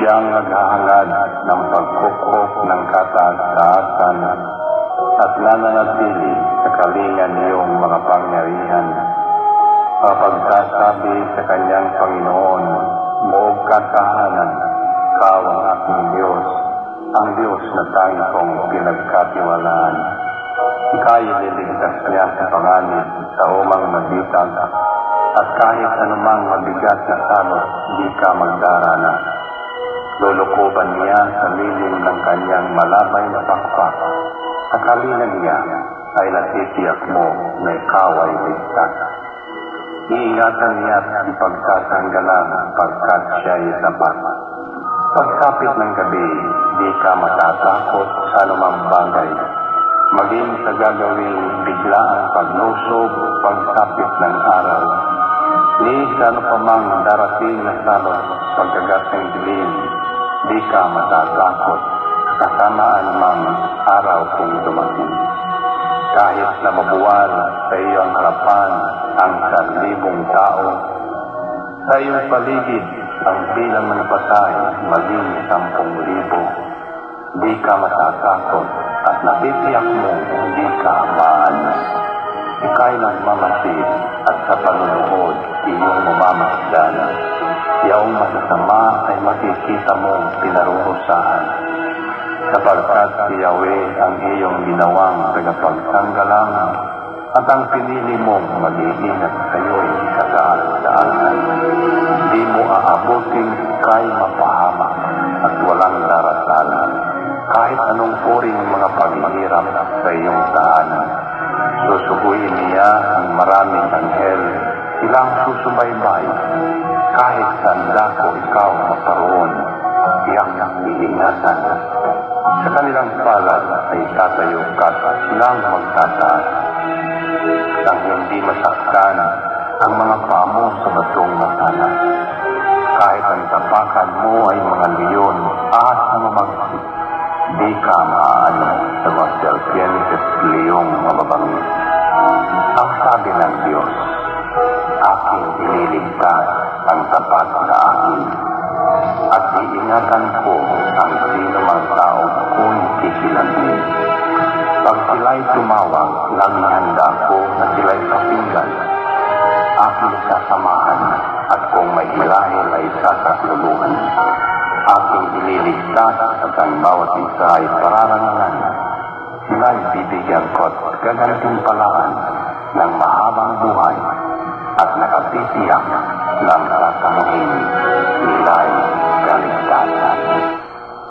Siyang naghahangad ng pagkukok ng kataas-taasan at nananatili sa kalingan niyong mga pangyarihan. Mapagsasabi sa kanyang Panginoon, buong katahanan, ikaw ang aking Diyos, ang Diyos na tayo kong pinagkatiwalaan. Ika'y liligtas niya sa panganib sa umang magbitag, at kahit anumang mabigat na salot, di ka magdarana. Lulukuban niya sa lilim ng kanyang malabay na pakpak. Sa kalingan niya ay natitiyak mo na ikaw ay ligtas. Iingatan niya at ipagsasanggalan pagkat siya ay sapat. Pagkapit ng gabi, di ka matatakot sa anumang bagay. Maging sa gagawing biglaang paglusob, pagsapit ng araw. Ni sa ano pa mang darating na salot, pagkagat ng dilim, di ka matatakot, kasamaan mang araw kung dumating. Kahit na mabuwal sa iyong harapan ang 1,000 tao, sa iyong paligid ang bilang ng patay maging 10,000, di ka matatakot at natitiyak mo hindi ka maaano. Ika'y nagmamasid at sa panunood iyong mamamasdan. Yaong masasama ay makikita mong pinarurusahan. Sapagkat si Yahweh ang iyong ginawang tagapagtanggalang at ang pinili mong mag-iingat sa iyo'y kataas-taasan. Di mo aabutin kay mapahamak at walang darasalan. Kahit anong puring mga paghihirap sa iyong tahanan. Susuguin niya ang maraming anghel, silang susubaybay. Kahit saan dako ikaw maparoon, iyang iingatan. Sa kanilang palad ay tatayo ka at silang magtataas. Nang hindi masaktan ang mga pamo sa batong matalas. Kahit ang tapakan mo ay mga leon, ahas na mamagsik, di ka maaano sa mga serpientes leyong mababangis. Ang sabi ng Diyos, aking ililigtas ang tapat sa akin, at iingatan ko ang sino mang taong kung kikilangin. Pag sila'y tumawag, laging handa ko na sila'y pakinggan. Aking sasamahan, at kung may hilahil ay sasakluluhan. Aking ililigtas at ang bawat isa ay pararangalan. Sila'y bibigyan ko at gagantimpalaan ng mahabang buhay at nakatitiyak ng tatangin